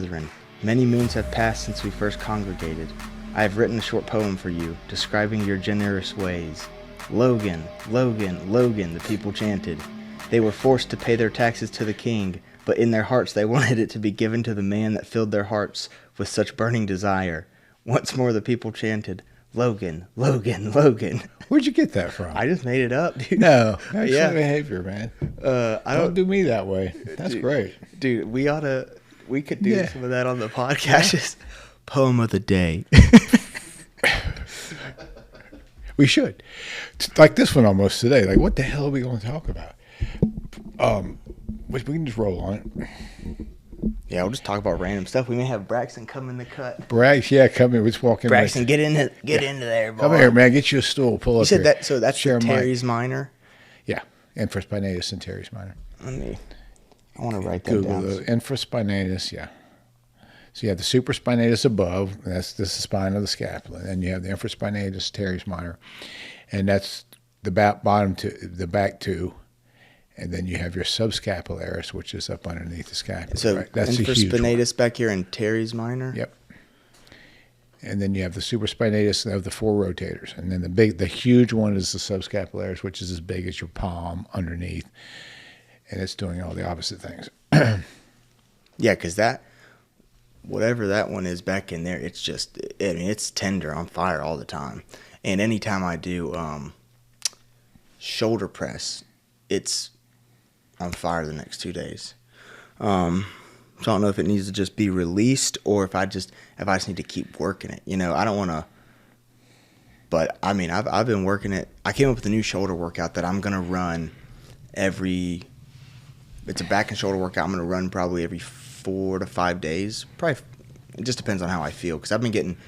brethren, many moons have passed since we first congregated. I have written a short poem for you, describing your generous ways. Logan, Logan, Logan, the people chanted. They were forced to pay their taxes to the king, but in their hearts they wanted it to be given to the man that filled their hearts with such burning desire. Once more the people chanted, Logan, Logan, Logan. Where'd you get that from? I just made it up, dude. No, excellent Yeah. behavior, man. I Don't do me that way. That's Dude. great. Dude, we could do Yeah. some of that on the podcast. Just poem of the day. We should. It's like this one almost today. Like, what the hell are we going to talk about? We can just roll on it. Yeah, we'll just talk about random stuff. We may have Braxton come in the cut. Brax, yeah, come here. Let's walk in. Braxton, get into there, boy. Come here, man. Get you a stool. Pull You up said here. that, so that's Share the mic. Terry's Minor. Yeah, infraspinatus and teres minor. I want to write that Google down. the infraspinatus, yeah. So you have the supraspinatus above, and this is the spine of the scapula. Then you have the infraspinatus teres minor, and that's the bottom to the back two. And then you have your subscapularis, which is up underneath the scapula. So right? That's a huge one. infraspinatus back here and Terry's Minor. Yep. And then you have the supraspinatus of the four rotators. And then the huge one is the subscapularis, which is as big as your palm underneath. And it's doing all the opposite things. Yeah, because whatever that one is back in there, it's just, it's tender, on fire all the time. And anytime I do shoulder press, it's on fire the next 2 days. So I don't know if it needs to just be released or if I just need to keep working it. I don't want to. But I mean, I've been working it. I came up with a new shoulder workout that I'm gonna run It's a back and shoulder workout. I'm gonna run probably every 4 to 5 days. Probably. It just depends on how I feel because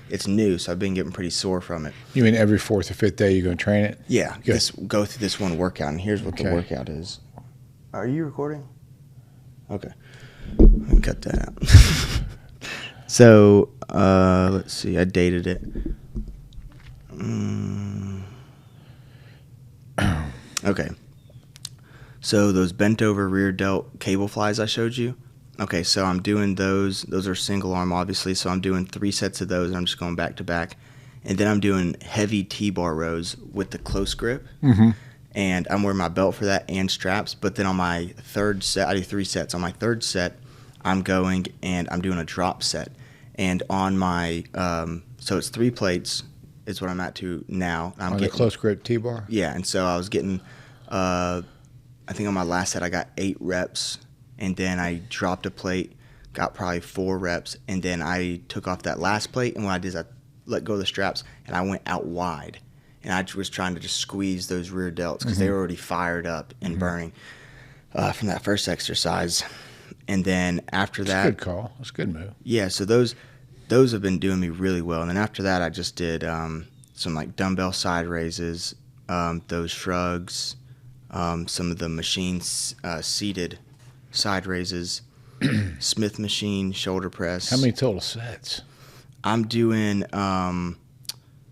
it's new, so I've been getting pretty sore from it. You mean every fourth or fifth day you're going to train it? Yeah, Good. go through this one workout, and here's what the Okay. workout is. Are you recording? Okay. Let me cut that out. So, let's see. I dated it. Okay. So those bent over rear delt cable flies I showed you. Okay, so I'm doing those. Those are single arm, obviously. So I'm doing 3 sets of those. And I'm just going back to back. And then I'm doing heavy T-bar rows with the close grip. Mm-hmm. And I'm wearing my belt for that and straps. But then on my third set, I do 3 sets. On my third set, I'm going and I'm doing a drop set. And on my, so it's 3 plates is what I'm at to now. I'm On the close grip T-bar? Yeah, and so I was getting, I think on my last set I got 8 reps. And then I dropped a plate, got probably 4 reps. And then I took off that last plate. And what I did is I let go of the straps and I went out wide. And I was trying to just squeeze those rear delts because they were already fired up and burning from that first exercise. And then after that, That's a good call. That's a good move. yeah, so those have been doing me really well. And then after that, I just did some like dumbbell side raises, those shrugs, some of the machines seated side raises, Smith machine shoulder press. How many total sets? I'm doing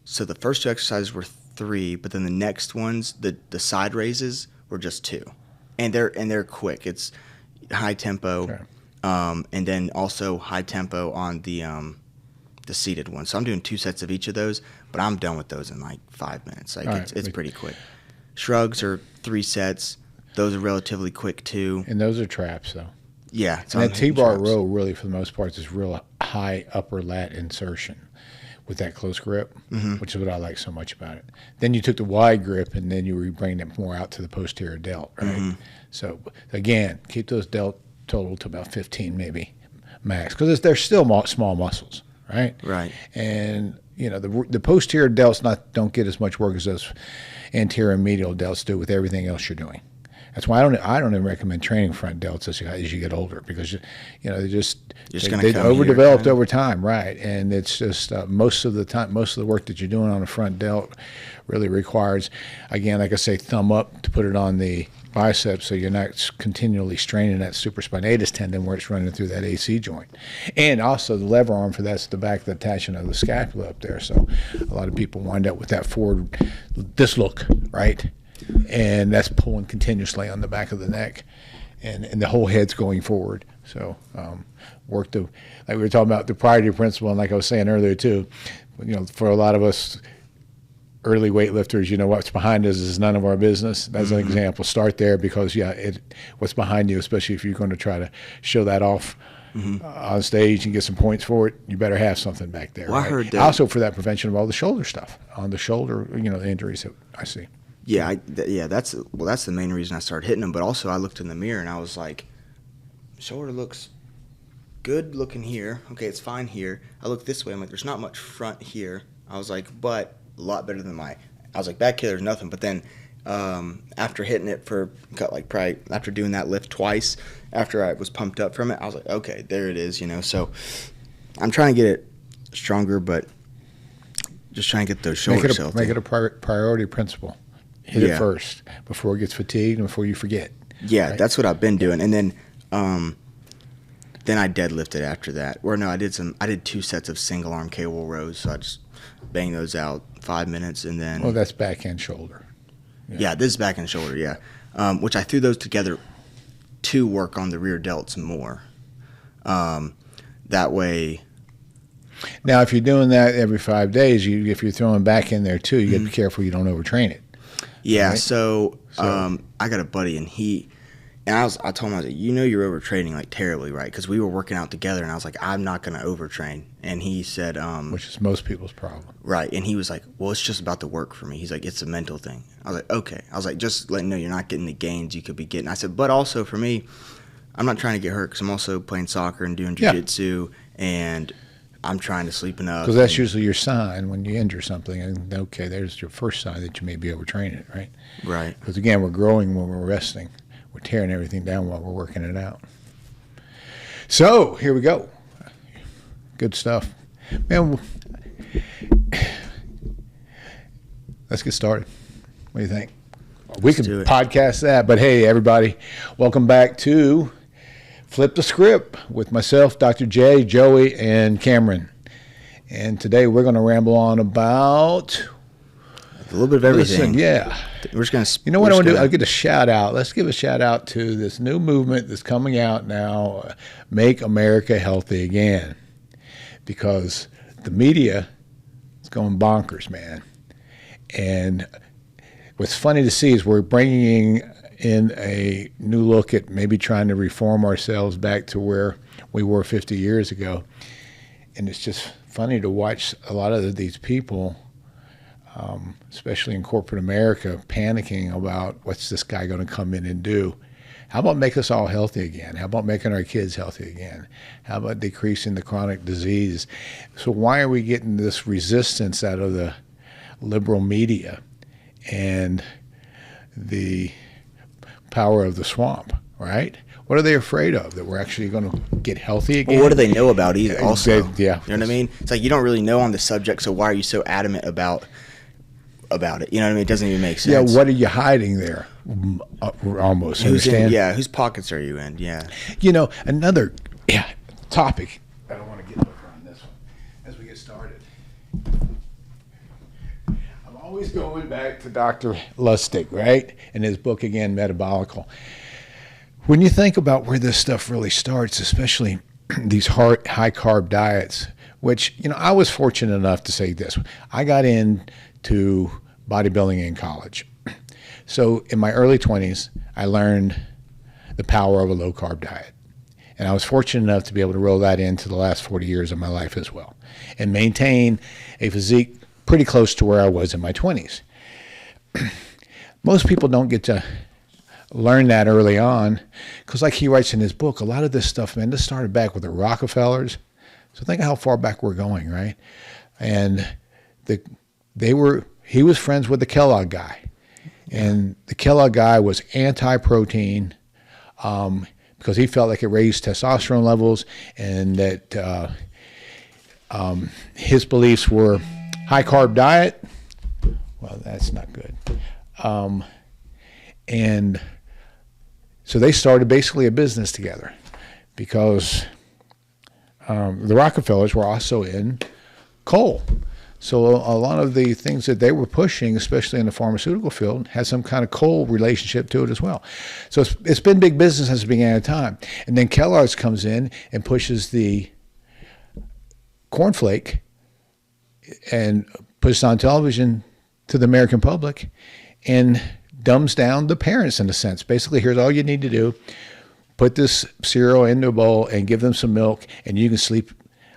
so the first 2 exercises were 3, but then the next ones, the side raises were just 2, and they're quick. It's high tempo, Okay. and then also high tempo on the seated one. So I'm doing 2 sets of each of those, but I'm done with those in like 5 minutes. Like All it's right. pretty quick. Shrugs are 3 sets. Those are relatively quick too. And those are traps, though. Yeah, it's And on that T-bar traps. row, really, for the most part, is real high upper lat insertion with that close grip, which is what I like so much about it. Then you took the wide grip, and then you were bringing it more out to the posterior delt, right? So, again, keep those delt total to about 15 maybe max, because they're still small muscles, right? Right. And, the posterior delts don't get as much work as those anterior and medial delts do with everything else you're doing. That's why I don't even recommend training front delts as you get older, because they're they're come overdeveloped here. over time, right? And it's just most of the work that you're doing on a front delt really requires, again, like I say, thumb up to put it on the biceps, so you're not continually straining that supraspinatus tendon where it's running through that AC joint. And also the lever arm for that's the back of the attachment of the scapula up there. So a lot of people wind up with that forward, this look, right? And that's pulling continuously on the back of the neck, and the whole head's going forward. So work to, like we were talking about the priority principle, and like I was saying earlier too, for a lot of us early weightlifters, what's behind us is none of our business. That's an example. Start there, because what's behind you, especially if you're going to try to show that off on stage and get some points for it, you better have something back there. Well, right? I heard that. Also for that prevention of all the shoulder stuff, on the shoulder, the injuries that I see. Yeah, that's the main reason I started hitting them. But also, I looked in the mirror and I was like, shoulder looks good looking here. Okay, it's fine here. I look this way. I'm like, there's not much front here. I was like, but a lot better than I was like, back here, there's nothing. But then after hitting it probably after doing that lift twice, after I was pumped up from it, I was like, okay, there it is, So I'm trying to get it stronger, but just trying to get those shoulders healthy. Make it a priority principle. Hit it first before it gets fatigued and before you forget. Yeah, right? That's what I've been doing. And then I deadlifted after that. Or no, I did 2 sets of single arm cable rows, so I just banged those out 5 minutes, and then. Well, that's back and shoulder. Yeah, this is back and shoulder. Yeah, which I threw those together to work on the rear delts more. That way. Now, if you're doing that every 5 days, if you're throwing back in there too, you got to be careful you don't overtrain it. Yeah, right? so I got a buddy, and I told him, I was like, you're overtraining like terribly, right? Because we were working out together, and I was like, I'm not going to overtrain. And he said, which is most people's problem. Right. And he was like, well, it's just about the work for me. He's like, it's a mental thing. I was like, okay. I was like, just letting you know you're not getting the gains you could be getting. I said, but also for me, I'm not trying to get hurt, because I'm also playing soccer and doing jiu-jitsu, and I'm trying to sleep enough. Because that's usually your sign when you injure something. And okay, there's your first sign that you may be overtraining it, right? Right. Because again, we're growing when we're resting. We're tearing everything down while we're working it out. So here we go. Good stuff. Man, let's get started. What do you think? We could podcast that, but hey, everybody, welcome back to Flip the Script with myself, Dr. J, Joey, and Cameron. And today we're going to ramble on about a little bit of everything. Listen, yeah. We're just going to. You know what I want to do? I'll get a shout out. Let's give a shout out to this new movement that's coming out now, Make America Healthy Again. Because the media is going bonkers, man. And what's funny to see is we're bringing in a new look at maybe trying to reform ourselves back to where we were 50 years ago. And it's just funny to watch a lot of these people, especially in corporate America, panicking about what's this guy going to come in and do. How about make us all healthy again? How about making our kids healthy again? How about decreasing the chronic disease? So why are we getting this resistance out of the liberal media and the power of the swamp, right? What are they afraid of? That we're actually going to get healthy again? Well, what do they know about either also? Yeah. You know what I mean? It's like you don't really know on the subject, so why are you so adamant about it? You know what I mean? It doesn't even make sense. Yeah, what are you hiding there? Almost, understand? Whose pockets are you in? Yeah. Another topic. I don't want to get over on this one as we get started. I'm always going back to Dr. Lustig, right? And his book, again, Metabolical. When you think about where this stuff really starts, especially these high-carb diets, which, I was fortunate enough to say this. I got into bodybuilding in college. So in my early 20s, I learned the power of a low-carb diet. And I was fortunate enough to be able to roll that into the last 40 years of my life as well and maintain a physique pretty close to where I was in my 20s. Most people don't get to learn that early on because, like he writes in his book, a lot of this stuff, man, this started back with the Rockefellers. So think of how far back we're going, right? And he was friends with the Kellogg guy. And the Kellogg guy was anti-protein because he felt like it raised testosterone levels, and that his beliefs were high-carb diet. Well, that's not good. And so they started basically a business together because the Rockefellers were also in coal. So a lot of the things that they were pushing, especially in the pharmaceutical field, had some kind of coal relationship to it as well. So it's been big business since the beginning of time. And then Kellogg's comes in and pushes the cornflake and puts it on television to the American public and dumbs down the parents in a sense. Basically, here's all you need to do. Put this cereal into a bowl and give them some milk, and you can sleep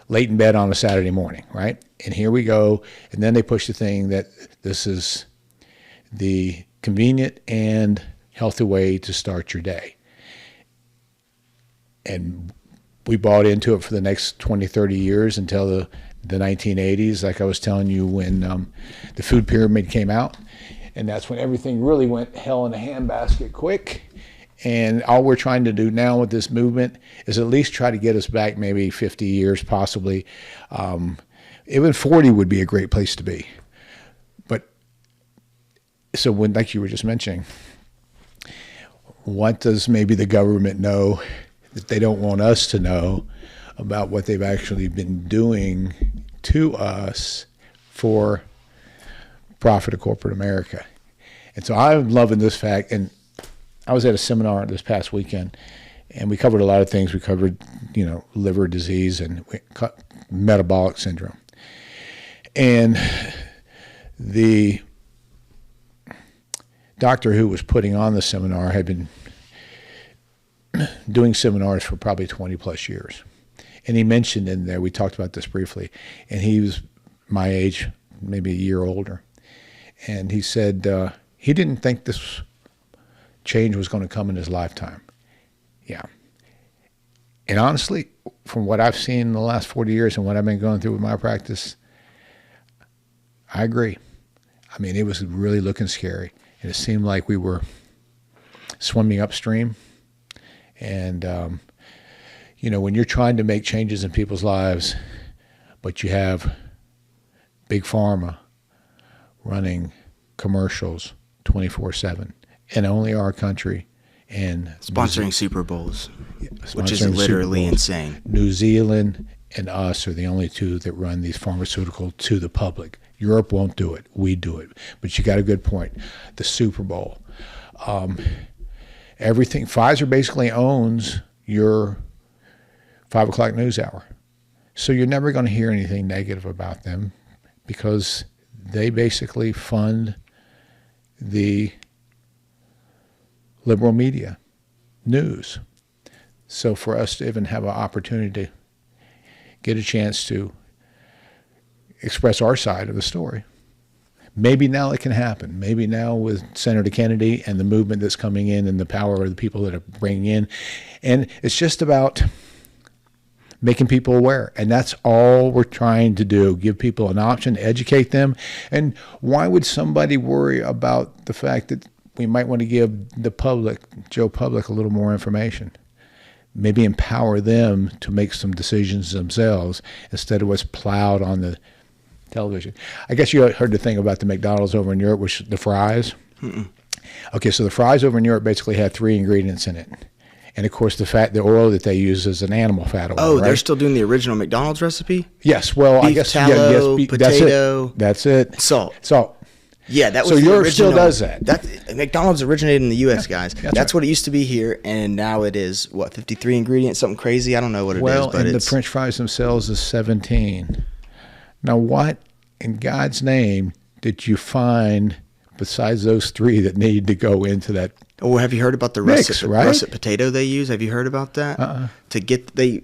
late in bed on a Saturday morning, right? And here we go. And then they push the thing that this is the convenient and healthy way to start your day. And we bought into it for the next 20, 30 years until the 1980s, like I was telling you, when the food pyramid came out. And that's when everything really went hell in a handbasket quick. And all we're trying to do now with this movement is at least try to get us back maybe 50 years, possibly. Even 40 would be a great place to be. But so when, like you were just mentioning, what does maybe the government know that they don't want us to know about what they've actually been doing to us for profit of corporate America? And so I'm loving this fact. And I was at a seminar this past weekend, and we covered a lot of things. We covered, liver disease and metabolic syndrome. And the doctor who was putting on the seminar had been doing seminars for probably 20 plus years. And he mentioned in there, we talked about this briefly, and he was my age, maybe a year older. And he said he didn't think this change was going to come in his lifetime. Yeah. And honestly, from what I've seen in the last 40 years and what I've been going through with my practice, I agree. I mean, it was really looking scary. And it seemed like we were swimming upstream. And, when you're trying to make changes in people's lives, but you have Big Pharma running commercials 24/7, and only our country, and sponsoring Super Bowls, which is literally insane. New Zealand and us are the only two that run these pharmaceuticals to the public. Europe won't do it. We do it. But you got a good point. The Super Bowl. Everything. Pfizer basically owns your 5 o'clock news hour. So you're never going to hear anything negative about them because they basically fund the liberal media news. So for us to even have an opportunity to get a chance to express our side of the story, maybe now it can happen. Maybe now with Senator Kennedy and the movement that's coming in and the power of the people that are bringing in. And it's just about making people aware. And that's all we're trying to do, give people an option, educate them. And why would somebody worry about the fact that we might want to give the public, Joe Public, a little more information? Maybe empower them to make some decisions themselves instead of what's plowed on the television. I guess you heard the thing about the McDonald's over in Europe, which the fries. Mm-mm. Okay, so the fries over in Europe basically have 3 ingredients in it. And of course, the oil that they use is an animal fat oil. Oh, right? They're still doing the original McDonald's recipe? Yes. Well, beef I guess tallow, potato. That's it. Salt. Yeah, that was so the Europe original. Still does that. McDonald's originated in the U.S., guys. That's what it used to be here, and now it is 53 ingredients, something crazy. I don't know what it is, but and the French fries themselves is 17. Now, what in God's name did you find besides those 3 that need to go into that? Oh, have you heard about the mix, russet potato they use? Have you heard about that? To get they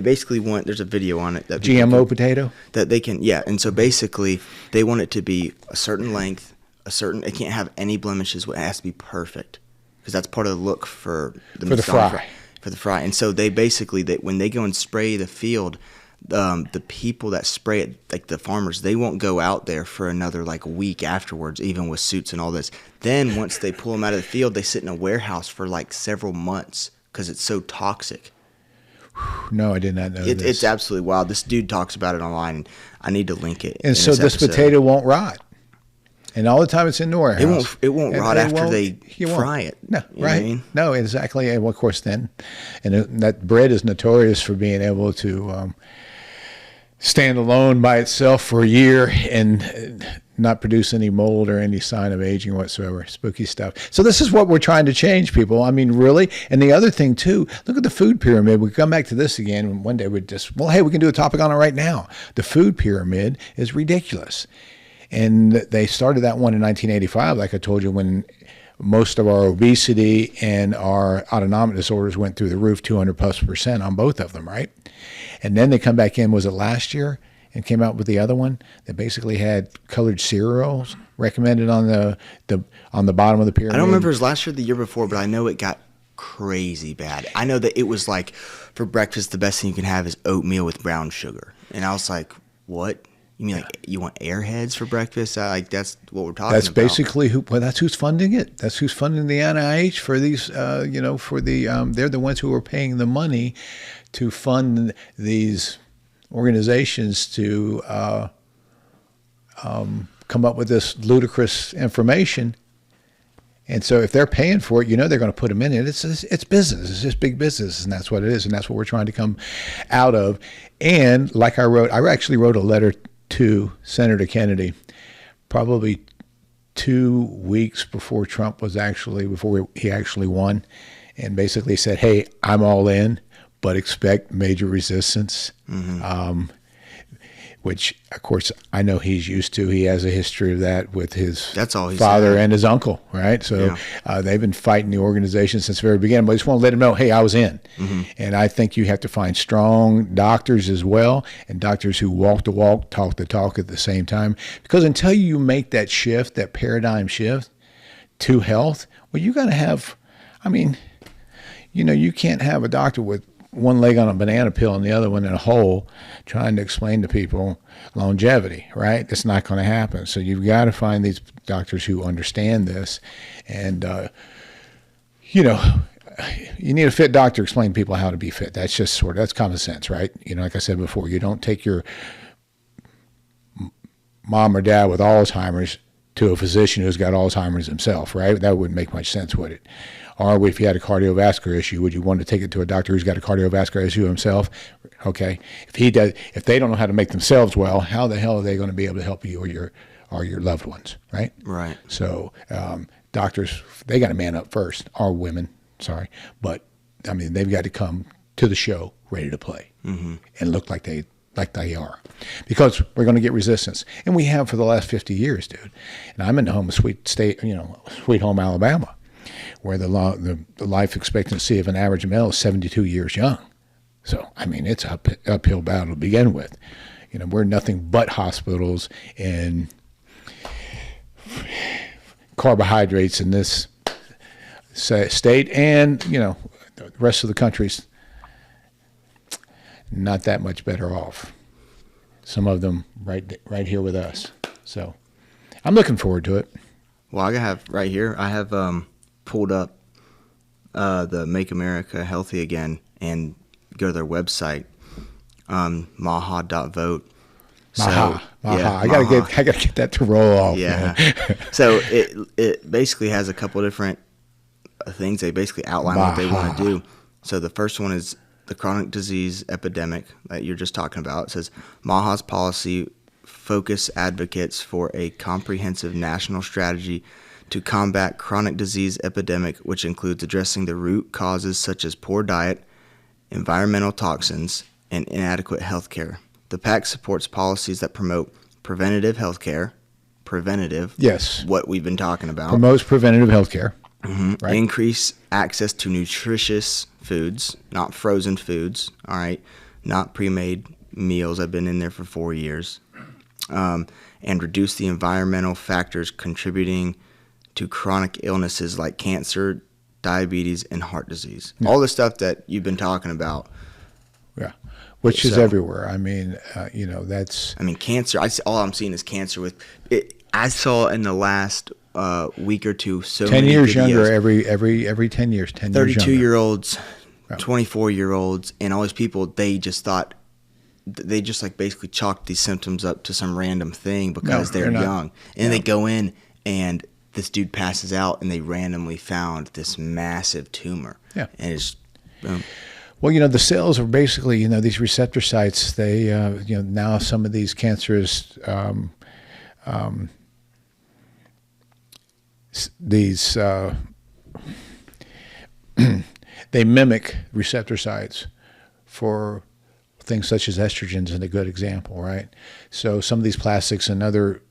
basically want. There's a video on it that GMO potato that they can and so basically they want it to be a certain length, it can't have any blemishes. It has to be perfect because that's part of the look for the fry. And so they basically when they go and spray the field. The people that spray it, like the farmers, they won't go out there for another week afterwards, even with suits and all this. Then once they pull them out of the field, they sit in a warehouse for several months because it's so toxic. No, I did not know this. It's absolutely wild. This dude talks about it online, and I need to link it. And so this potato won't rot. And all the time it's in the warehouse. It won't rot after they fry it. No, right? What I mean? No, exactly. And of course then, and that bread is notorious for being able to stand alone by itself for a year and not produce any mold or any sign of aging whatsoever. Spooky stuff. So this is what we're trying to change, people. I mean, really. And the other thing too, look at the food pyramid. We come back to this again. And one day we just, well, hey, we can do a topic on it right now. The food pyramid is ridiculous. And they started that one in 1985, like I told you, when most of our obesity and our autonomic disorders went through the roof, 200+% on both of them, right? And then they come back in, was it last year? And came out with the other one that basically had colored cereals recommended on the bottom of the pyramid. I don't remember if it was last year or the year before, but I know it got crazy bad. I know that it was like, for breakfast, the best thing you can have is oatmeal with brown sugar. And I was like, what? You mean like you want Airheads for breakfast? Like that's what we're talking about. That's basically that's who's funding it. That's who's funding the NIH for these, for the, they're the ones who are paying the money to fund these organizations to come up with this ludicrous information. And so if they're paying for it, they're going to put them in it. It's business. It's just big business, and that's what it is, and that's what we're trying to come out of. And like I actually wrote a letter to Senator Kennedy probably 2 weeks before before he actually won, and basically said, hey, I'm all in, but expect major resistance. Mm-hmm. Which, of course, I know he's used to. He has a history of that with his father and his uncle, right? So they've been fighting the organization since the very beginning. But I just want to let him know, hey, I was in. Mm-hmm. And I think you have to find strong doctors as well, and doctors who walk the walk, talk the talk at the same time. Because until you make that shift, that paradigm shift to health, well, you got to have, you can't have a doctor with one leg on a banana peel and the other one in a hole trying to explain to people longevity, right? It's not going to happen. So you've got to find these doctors who understand this. And, you need a fit doctor to explain to people how to be fit. That's just that's common sense, right? Like I said before, you don't take your mom or dad with Alzheimer's to a physician who's got Alzheimer's himself, right? That wouldn't make much sense, would it? Or if you had a cardiovascular issue, would you want to take it to a doctor who's got a cardiovascular issue himself? Okay. If they don't know how to make themselves well, how the hell are they going to be able to help you or your loved ones, right? Right. So doctors, they got to man up first, or women, sorry. But, they've got to come to the show ready to play and look like they are, because we're going to get resistance, and we have for the last 50 years, dude. And I'm in the home of Sweet Home, Alabama, where the life expectancy of an average male is 72 years young. So it's an uphill battle to begin with. We're nothing but hospitals and carbohydrates in this state, and the rest of the country's not that much better off. Some of them right here with us. So I'm looking forward to it. Well, I have right here, I have pulled up the Make America Healthy Again, and go to their website, maha.vote. Maha. I gotta get that to roll off. Yeah. So it basically has a couple of different things. They basically outline what they want to do. So the first one is the chronic disease epidemic that you're just talking about. It says Maha's policy focus advocates for a comprehensive national strategy to combat chronic disease epidemic, which includes addressing the root causes such as poor diet, environmental toxins, and inadequate health care. The PAC supports policies that promote preventative health care. Preventative. Yes. What we've been talking about. Promotes preventative health care. Mm-hmm. Right. Increase access to nutritious foods, not frozen foods, all right? Not pre-made meals. I've been in there for 4 years. And reduce the environmental factors contributing to chronic illnesses like cancer, diabetes, and heart disease. Yeah. All the stuff that you've been talking about. Yeah, which is everywhere. That's... cancer, all I'm seeing is cancer with it. I saw in the last week or two 10 years younger every 10 years. 32-year-olds, 24-year-olds, and all these people, they just basically chalked these symptoms up to some random thing because they're young. And they go in and this dude passes out and they randomly found this massive tumor. Yeah. And it's boom. Well, the cells are basically, these receptor sites. They, now some of these cancerous, these, they mimic receptor sites for things such as estrogens, is a good example, right? So some of these plastics and other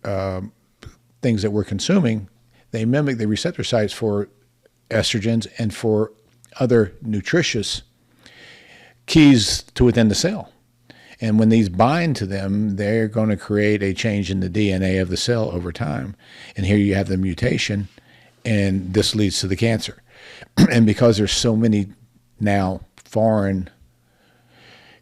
things that we're consuming, they mimic the receptor sites for estrogens and for other nutritious keys to within the cell. And when these bind to them, they're going to create a change in the DNA of the cell over time. And here you have the mutation, and this leads to the cancer. And because there's so many now foreign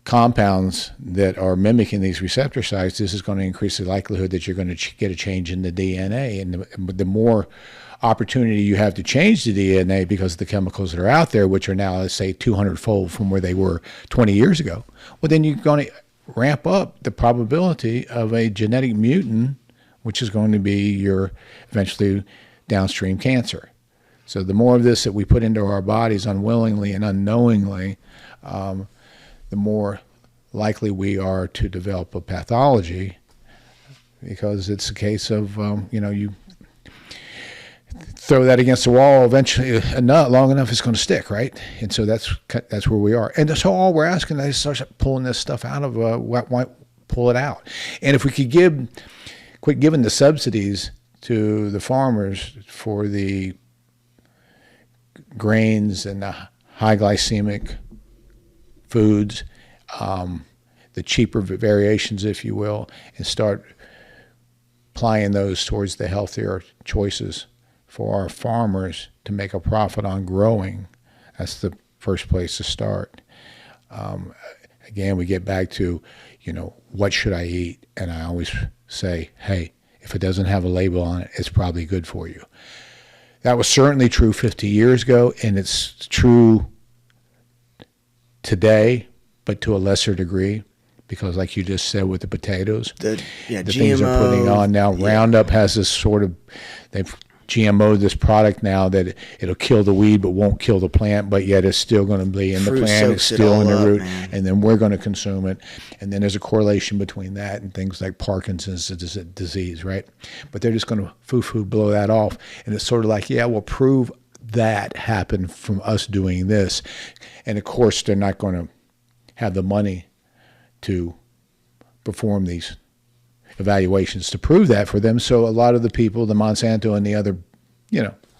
compounds that are mimicking these receptor sites, this is going to increase the likelihood that you're going to get a change in the DNA. And the more opportunity you have to change the DNA because of the chemicals that are out there, which are now, let's say, 200-fold from where they were 20 years ago, well, then you're going to ramp up the probability of a genetic mutant, which is going to be your eventually downstream cancer. So the more of this that we put into our bodies unwillingly and unknowingly, the more likely we are to develop a pathology, because it's a case of, you throw that against the wall, eventually, not long enough, it's going to stick, right? And so that's where we are. And so all we're asking is start pulling this stuff out of, pull it out. And if we could quit giving the subsidies to the farmers for the grains and the high glycemic foods, the cheaper variations, if you will, and start applying those towards the healthier choices for our farmers to make a profit on growing, that's the first place to start. Again, we get back to, what should I eat? And I always say, hey, if it doesn't have a label on it, it's probably good for you. That was certainly true 50 years ago, and it's true today, but to a lesser degree, because like you just said with the potatoes, the things they're putting on now, Roundup has this sort of, they've GMO'd this product now that it'll kill the weed but won't kill the plant, but yet it's still going to be in the plant, it's still in the root, and then we're going to consume it. And then there's a correlation between that and things like Parkinson's disease, right? But they're just going to foo-foo blow that off. And it's sort of like, yeah, we'll prove that happened from us doing this. And of course, they're not going to have the money to perform these evaluations to prove that for them. So a lot of the people, the Monsanto and the other,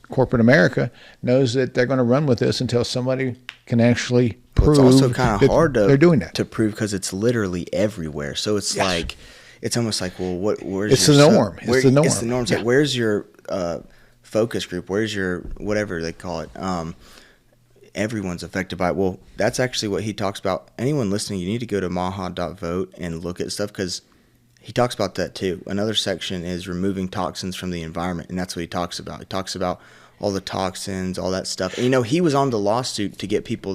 corporate America knows that they're going to run with this until somebody can actually prove. It's also kind of hard they're doing that to prove because it's literally everywhere. So it's like, it's almost like, well, where's it's the norm? It's the norm. It's the norm. It's like, where's your focus group? Where's your whatever they call it? Everyone's affected by it. Well, that's actually what he talks about. Anyone listening, you need to go to maha.vote and look at stuff, because he talks about that too. Another section is removing toxins from the environment, and that's what he talks about. He talks about all the toxins, all that stuff. And, he was on the lawsuit to get people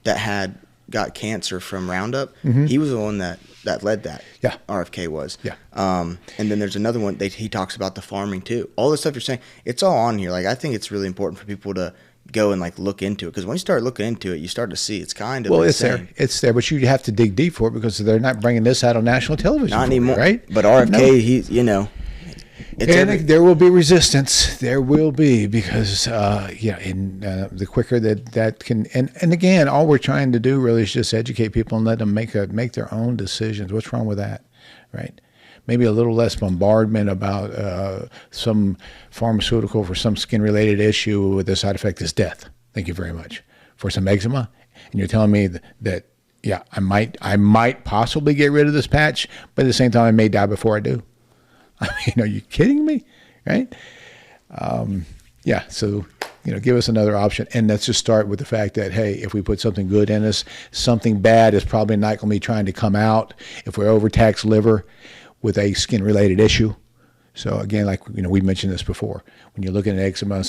that had got cancer from Roundup. Mm-hmm. He was the one that led that. Yeah. RFK was. Yeah. And then there's another one that he talks about the farming too. All the stuff you're saying, it's all on here. Like, I think it's really important for people to go and look into it, because when you start looking into it, you start to see it's kind of insane. It's there, but you have to dig deep for it, because they're not bringing this out on national television. Not anymore, right? But RFK, there will be resistance. There will be, because the quicker that can, and again, all we're trying to do really is just educate people and let them make their own decisions. What's wrong with that, right? Maybe a little less bombardment about some pharmaceutical for some skin-related issue with the side effect is death. Thank you very much. For some eczema, and you're telling me that I might possibly get rid of this patch, but at the same time I may die before I do. I mean, are you kidding me? Right? So give us another option, and let's just start with the fact that, hey, if we put something good in us, something bad is probably not going to be trying to come out. If we overtax liver with a skin-related issue. So again, we mentioned this before, when you're looking at eczema,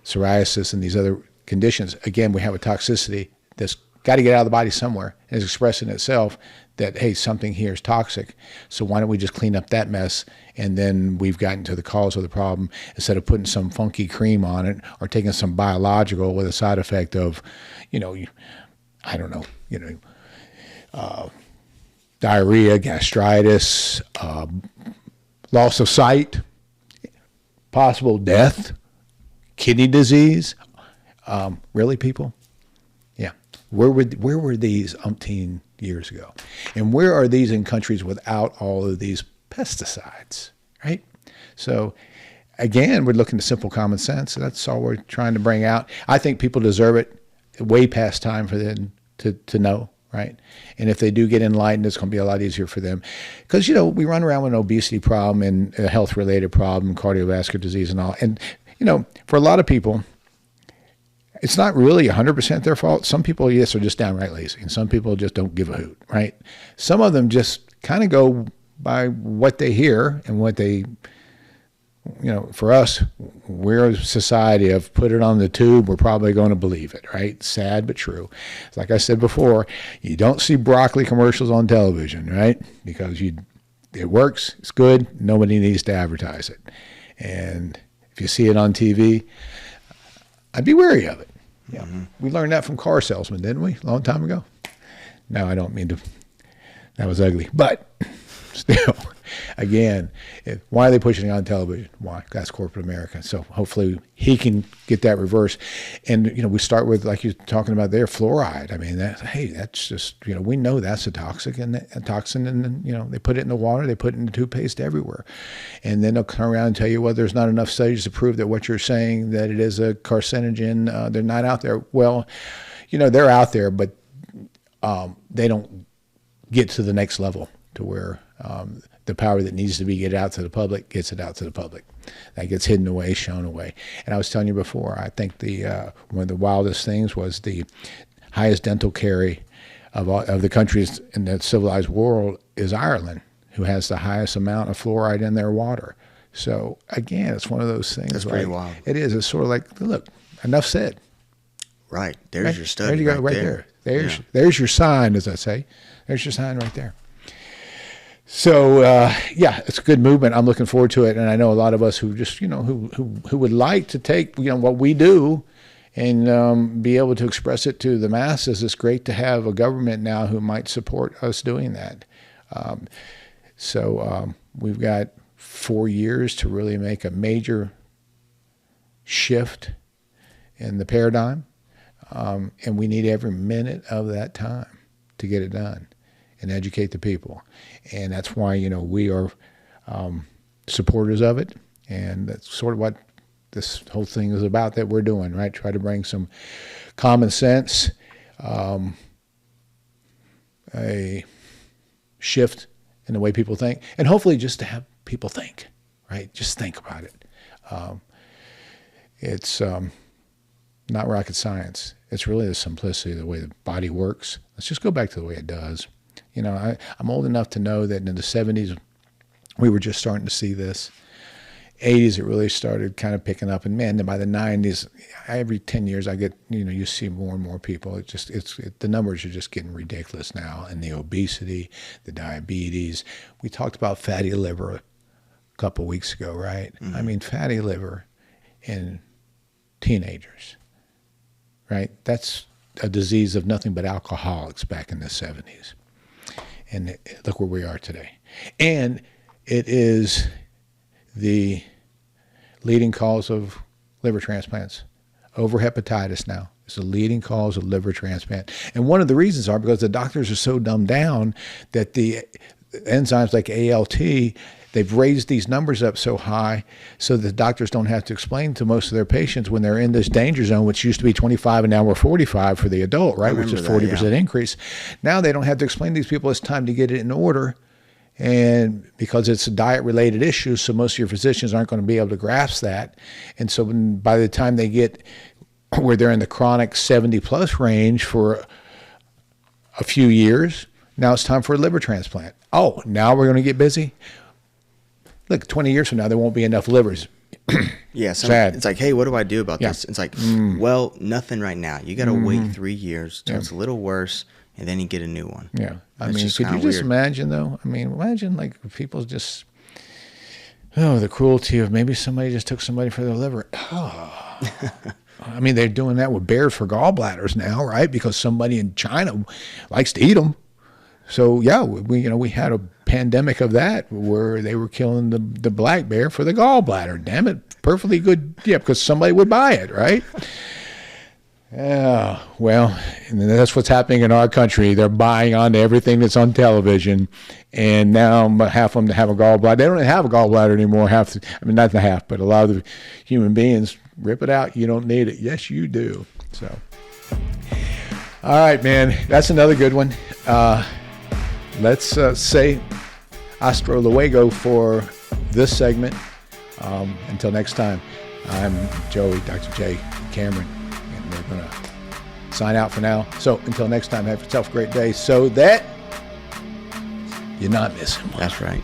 psoriasis, and these other conditions, again, we have a toxicity that's got to get out of the body somewhere, and it's expressing itself that, hey, something here is toxic. So why don't we just clean up that mess, and then we've gotten to the cause of the problem, instead of putting some funky cream on it or taking some biological with a side effect of, I don't know, diarrhea, gastritis, loss of sight, possible death, kidney disease. Really, people? Yeah. Where were these umpteen years ago? And where are these in countries without all of these pesticides, right? So, again, we're looking at simple common sense. That's all we're trying to bring out. I think people deserve it way past time for them to know, right? And if they do get enlightened, it's going to be a lot easier for them. Because, we run around with an obesity problem and a health-related problem, cardiovascular disease and all. And, for a lot of people, it's not really 100% their fault. Some people, yes, are just downright lazy, and some people just don't give a hoot, right? Some of them just kind of go by what they hear and what they, for us, we're a society of put it on the tube, we're probably going to believe it, right? Sad but true. Like I said before, you don't see broccoli commercials on television, right? Because it works, it's good, nobody needs to advertise it. And if you see it on TV, I'd be wary of it. Yeah, We learned that from car salesmen, didn't we? A long time ago. No, I don't mean to. That was ugly. But still, again, why are they pushing it on television? Why? That's corporate America. So hopefully he can get that reversed. And, we start with, like you're talking about there, fluoride. I mean, that's just, we know that's a toxic and a toxin. And, they put it in the water, they put it in the toothpaste everywhere. And then they'll come around and tell you, well, there's not enough studies to prove that what you're saying, that it is a carcinogen. They're not out there. Well, they're out there, but they don't get to the next level to where the power that needs to be get out to the public gets it out to the public. That gets hidden away, shown away. And I was telling you before, I think one of the wildest things was the highest dental care of the countries in the civilized world is Ireland, who has the highest amount of fluoride in their water. So again, it's one of those things. That's pretty wild. It is. It's sort of like, look, enough said. Right. There's right? your study. There you go, right there. There's your sign, as I say. There's your sign right there. So it's a good movement. I'm looking forward to it, and I know a lot of us who just who would like to take what we do and be able to express it to the masses. It's great to have a government now who might support us doing that. So we've got 4 years to really make a major shift in the paradigm, and we need every minute of that time to get it done and educate the people. And that's why, we are supporters of it. And that's sort of what this whole thing is about that we're doing, right? Try to bring some common sense, a shift in the way people think, and hopefully just to have people think, right? Just think about it. It's not rocket science. It's really the simplicity of the way the body works. Let's just go back to the way it does. I'm old enough to know that in the 70s, we were just starting to see this. 80s, it really started kind of picking up. And man, by the 90s, every 10 years, I get, you see more and more people. The numbers are just getting ridiculous now. And the obesity, the diabetes. We talked about fatty liver a couple weeks ago, right? Mm-hmm. I mean, fatty liver in teenagers, right? That's a disease of nothing but alcoholics back in the 70s. And look where we are today. And it is the leading cause of liver transplants. Over hepatitis now is the leading cause of liver transplant. And one of the reasons are because the doctors are so dumbed down that the enzymes like ALT, they've raised these numbers up so high so that doctors don't have to explain to most of their patients when they're in this danger zone, which used to be 25 and now we're 45 for the adult, right? Which is 40% increase. Now they don't have to explain to these people it's time to get it in order. And because it's a diet-related issue, so most of your physicians aren't going to be able to grasp that. And so by the time they get where they're in the chronic 70-plus range for a few years, now it's time for a liver transplant. Oh, now we're going to get busy? Look, 20 years from now, there won't be enough livers. Yeah, Sad. It's like, hey, what do I do about this? It's like, well, nothing right now. You got to wait 3 years till it's a little worse, and then you get a new one. Yeah. I mean, could you just imagine, though? I mean, imagine, like, people just, the cruelty of maybe somebody just took somebody for their liver. Oh, I mean, they're doing that with bears for gallbladders now, right? Because somebody in China likes to eat them. So yeah, we had a pandemic of that where they were killing the black bear for the gallbladder. Damn it, perfectly good. Yeah, because somebody would buy it, right? Yeah, well, and that's what's happening in our country. They're buying onto everything that's on television, and now half of them have a gallbladder. They don't have a gallbladder anymore. Not the half, but a lot of the human beings rip it out. You don't need it. Yes, you do. So, all right, man, that's another good one. Let's say hasta luego for this segment. Until next time, I'm Joey, Dr. J. Cameron, and we're going to sign out for now. So until next time, have yourself a great day so that you're not missing one. That's right.